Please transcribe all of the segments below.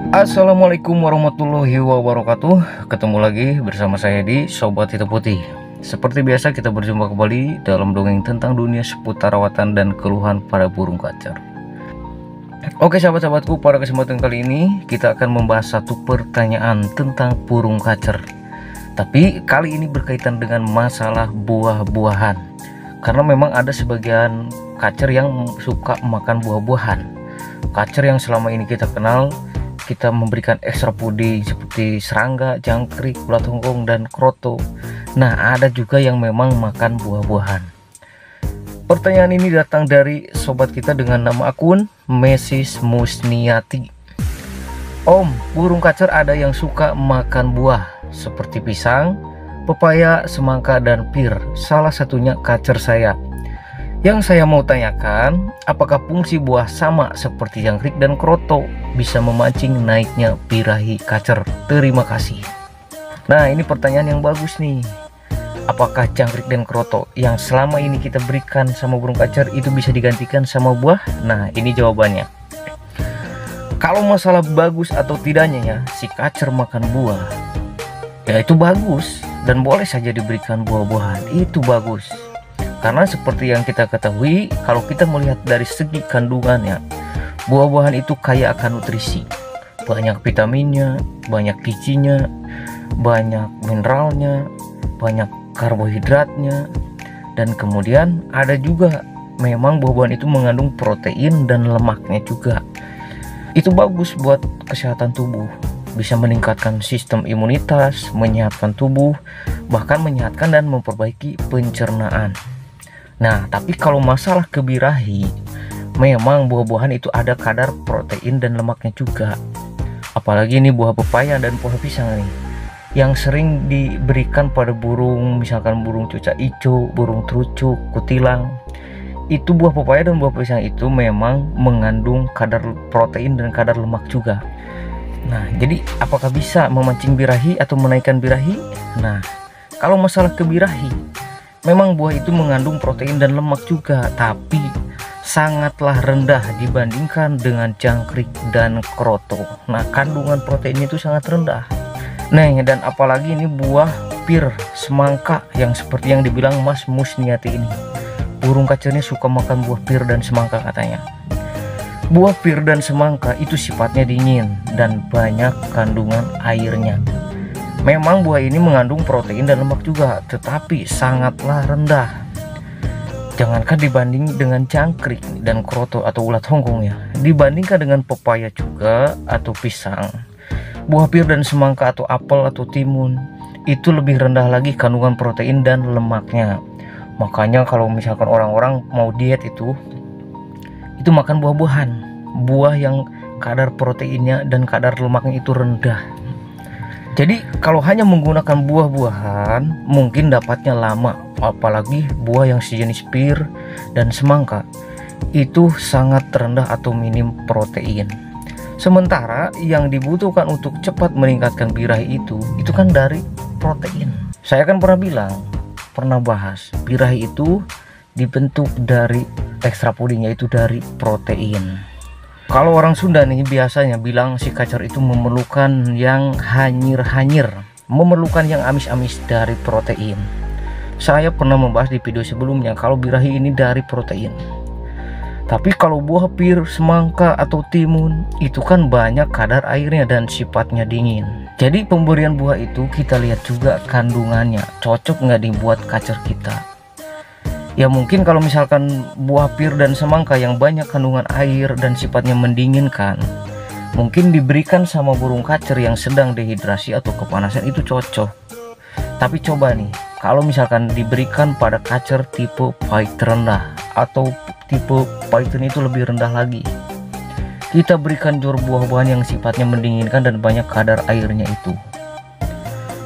Assalamualaikum warahmatullahi wabarakatuh. Ketemu lagi bersama saya di Sobat Hitam Putih. Seperti biasa kita berjumpa kembali dalam dongeng tentang dunia seputar rawatan dan keluhan pada burung kacer. Oke sahabat-sahabatku, pada kesempatan kali ini kita akan membahas satu pertanyaan tentang burung kacer. Tapi kali ini berkaitan dengan masalah buah-buahan. Karena memang ada sebagian kacer yang suka makan buah-buahan. Kacer yang selama ini kita kenal, kita memberikan ekstra puding seperti serangga, jangkrik, ulat hongkong, dan kroto. Nah, ada juga yang memang makan buah-buahan. Pertanyaan ini datang dari sobat kita dengan nama akun Mrs. Musniati. Om, burung kacer ada yang suka makan buah seperti pisang, pepaya, semangka, dan pir. Salah satunya kacer saya. Yang saya mau tanyakan, apakah fungsi buah sama seperti jangkrik dan kroto bisa memancing naiknya birahi kacer? Terima kasih. Nah, ini pertanyaan yang bagus nih. Apakah jangkrik dan kroto yang selama ini kita berikan sama burung kacer itu bisa digantikan sama buah? Nah, ini jawabannya. Kalau masalah bagus atau tidaknya ya, si kacer makan buah, ya itu bagus dan boleh saja diberikan buah-buahan, itu bagus. Karena seperti yang kita ketahui, kalau kita melihat dari segi kandungannya, buah-buahan itu kaya akan nutrisi. Banyak vitaminnya, banyak gizinya, banyak mineralnya, banyak karbohidratnya. Dan kemudian ada juga memang buah-buahan itu mengandung protein dan lemaknya juga. Itu bagus buat kesehatan tubuh. Bisa meningkatkan sistem imunitas, menyehatkan tubuh, bahkan menyehatkan dan memperbaiki pencernaan. Nah, tapi kalau masalah ke birahi, memang buah-buahan itu ada kadar protein dan lemaknya juga. Apalagi ini buah pepaya dan buah pisang nih, yang sering diberikan pada burung, misalkan burung cuca ijo, burung terucuk, kutilang. Itu buah pepaya dan buah pisang itu memang mengandung kadar protein dan kadar lemak juga. Nah, jadi apakah bisa memancing birahi atau menaikkan birahi? Nah, kalau masalah ke birahi, memang buah itu mengandung protein dan lemak juga, tapi sangatlah rendah dibandingkan dengan jangkrik dan kroto. Nah, kandungan proteinnya itu sangat rendah. Nah, dan apalagi ini buah pir, semangka, yang seperti yang dibilang Mas Musniati ini. Burung kacernya suka makan buah pir dan semangka katanya. Buah pir dan semangka itu sifatnya dingin dan banyak kandungan airnya. Memang buah ini mengandung protein dan lemak juga, tetapi sangatlah rendah. Jangankan dibanding dengan jangkrik dan kroto atau ulat hongkong ya, dibandingkan dengan pepaya juga atau pisang, buah pir dan semangka atau apel atau timun, itu lebih rendah lagi kandungan protein dan lemaknya. Makanya kalau misalkan orang-orang mau diet itu makan buah-buahan, buah yang kadar proteinnya dan kadar lemaknya itu rendah. Jadi kalau hanya menggunakan buah-buahan mungkin dapatnya lama, apalagi buah yang sejenis pir dan semangka itu sangat rendah atau minim protein. Sementara yang dibutuhkan untuk cepat meningkatkan birahi itu kan dari protein. Saya kan pernah bahas birahi itu dibentuk dari ekstra puding, yaitu dari protein. Kalau orang Sunda nih biasanya bilang si kacer itu memerlukan yang hanyir-hanyir, memerlukan yang amis-amis dari protein. Saya pernah membahas di video sebelumnya kalau birahi ini dari protein. Tapi kalau buah pir, semangka, atau timun itu kan banyak kadar airnya dan sifatnya dingin. Jadi pemberian buah itu kita lihat juga kandungannya, cocok nggak dibuat kacer kita. Ya mungkin kalau misalkan buah pir dan semangka yang banyak kandungan air dan sifatnya mendinginkan, mungkin diberikan sama burung kacer yang sedang dehidrasi atau kepanasan itu cocok. Tapi coba nih, kalau misalkan diberikan pada kacer tipe python rendah atau tipe python itu lebih rendah lagi, kita berikan jur buah-buahan yang sifatnya mendinginkan dan banyak kadar airnya itu.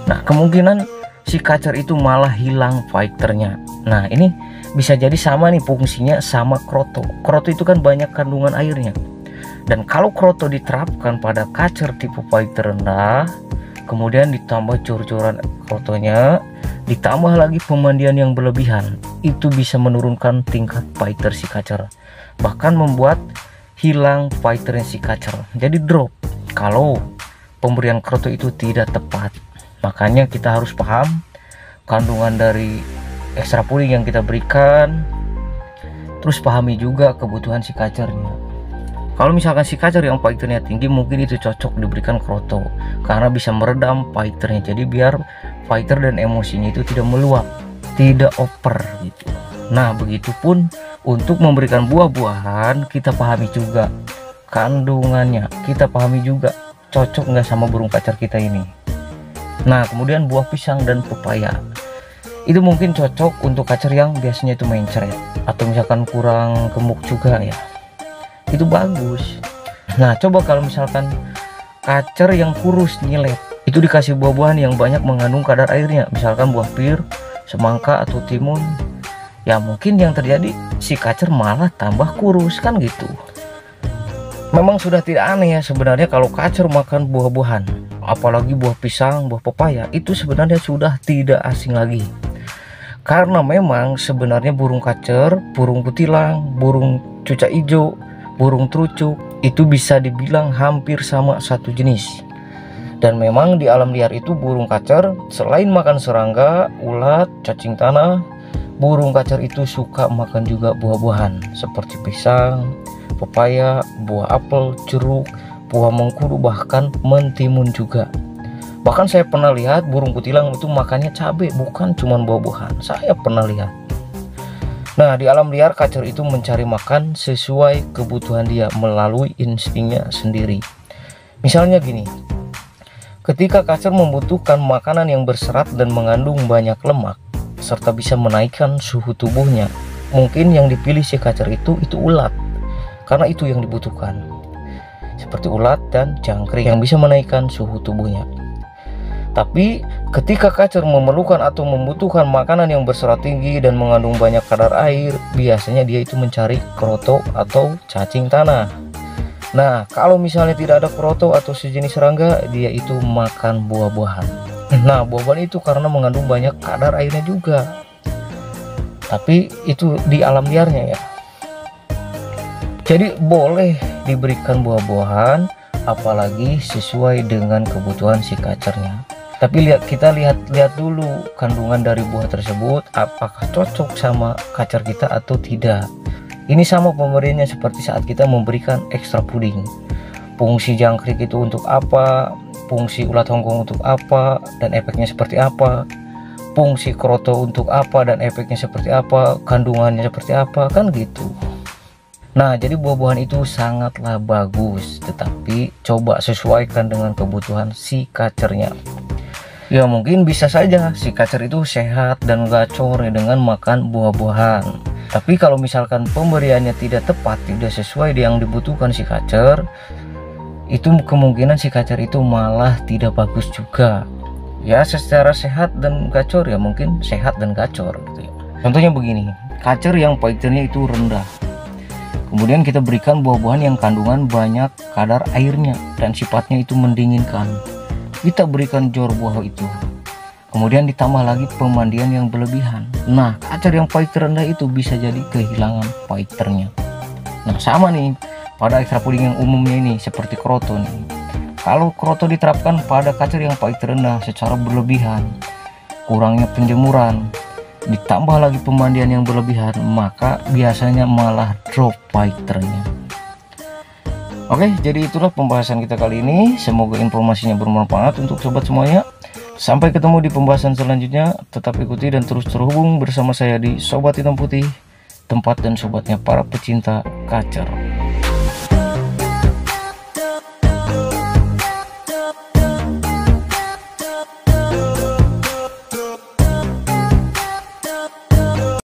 Nah, kemungkinan si kacer itu malah hilang fighternya. Nah, ini bisa jadi sama nih fungsinya sama kroto. Kroto itu kan banyak kandungan airnya. Dan kalau kroto diterapkan pada kacer tipe fighter rendah, kemudian ditambah cur-curan krotonya, ditambah lagi pemandian yang berlebihan, itu bisa menurunkan tingkat fighter si kacer. Bahkan membuat hilang fighternya si kacer, jadi drop. kalau pemberian kroto itu tidak tepat. Makanya kita harus paham kandungan dari extra puding yang kita berikan, terus pahami juga kebutuhan si kacernya. Kalau misalkan si kacer yang fighternya tinggi, mungkin itu cocok diberikan kroto karena bisa meredam fighternya, jadi biar fighter dan emosinya itu tidak meluap, tidak over gitu. Nah, begitupun untuk memberikan buah-buahan, kita pahami juga kandungannya, kita pahami juga cocok nggak sama burung kacer kita ini. Nah, kemudian buah pisang dan pepaya itu mungkin cocok untuk kacer yang biasanya itu mencret atau misalkan kurang gemuk juga ya, itu bagus. Nah, coba kalau misalkan kacer yang kurus nyilet, itu dikasih buah-buahan yang banyak mengandung kadar airnya, misalkan buah pir, semangka atau timun, ya mungkin yang terjadi si kacer malah tambah kurus kan gitu. Memang sudah tidak aneh ya sebenarnya kalau kacer makan buah-buahan, apalagi buah pisang, buah pepaya, itu sebenarnya sudah tidak asing lagi. Karena memang sebenarnya burung kacer, burung kutilang, burung cucak hijau, burung trucuk itu bisa dibilang hampir sama satu jenis. Dan memang di alam liar itu burung kacer selain makan serangga, ulat, cacing tanah, burung kacer itu suka makan juga buah-buahan seperti pisang, pepaya, buah apel, jeruk, buah mengkudu, bahkan mentimun juga. Bahkan saya pernah lihat burung kutilang itu makannya cabai, bukan cuma buah-buahan. Saya pernah lihat. Nah, di alam liar kacer itu mencari makan sesuai kebutuhan dia melalui instingnya sendiri. Misalnya gini, ketika kacer membutuhkan makanan yang berserat dan mengandung banyak lemak serta bisa menaikkan suhu tubuhnya, mungkin yang dipilih si kacer itu ulat, karena itu yang dibutuhkan. Seperti ulat dan jangkrik yang bisa menaikkan suhu tubuhnya. Tapi ketika kacer memerlukan atau membutuhkan makanan yang berserat tinggi dan mengandung banyak kadar air, biasanya dia itu mencari kroto atau cacing tanah. Nah, kalau misalnya tidak ada kroto atau sejenis serangga, dia itu makan buah-buahan. Nah, buah-buahan itu karena mengandung banyak kadar airnya juga. Tapi itu di alam liarnya ya. Jadi boleh diberikan buah-buahan, apalagi sesuai dengan kebutuhan si kacernya. Tapi kita lihat dulu kandungan dari buah tersebut, apakah cocok sama kacer kita atau tidak. Ini sama pemberiannya seperti saat kita memberikan extra puding. Fungsi jangkrik itu untuk apa, fungsi ulat hongkong untuk apa, dan efeknya seperti apa. Fungsi kroto untuk apa dan efeknya seperti apa, kandungannya seperti apa, kan gitu. Nah, jadi buah-buahan itu sangatlah bagus, tetapi coba sesuaikan dengan kebutuhan si kacernya. Ya mungkin bisa saja si kacer itu sehat dan gacor ya dengan makan buah-buahan. Tapi kalau misalkan pemberiannya tidak tepat, tidak sesuai yang dibutuhkan si kacer, itu kemungkinan si kacer itu malah tidak bagus juga. Ya secara sehat dan gacor ya mungkin sehat dan gacor gitu ya. Contohnya begini, kacer yang fighternya itu rendah, kemudian kita berikan buah-buahan yang kandungan banyak kadar airnya dan sifatnya itu mendinginkan. Kita berikan jor buah itu, kemudian ditambah lagi pemandian yang berlebihan. Nah, kacer yang fighter rendah itu bisa jadi kehilangan fighternya. Nah, sama nih pada extra puding yang umumnya ini seperti kroto nih. Kalau kroto diterapkan pada kacer yang fighter rendah secara berlebihan, kurangnya penjemuran, ditambah lagi pemandian yang berlebihan, maka biasanya malah drop fighternya. Oke, jadi itulah pembahasan kita kali ini. Semoga informasinya bermanfaat untuk sobat semuanya. Sampai ketemu di pembahasan selanjutnya. Tetap ikuti dan terus terhubung bersama saya di Sobat Hitam Putih, tempat dan sobatnya para pecinta kacer.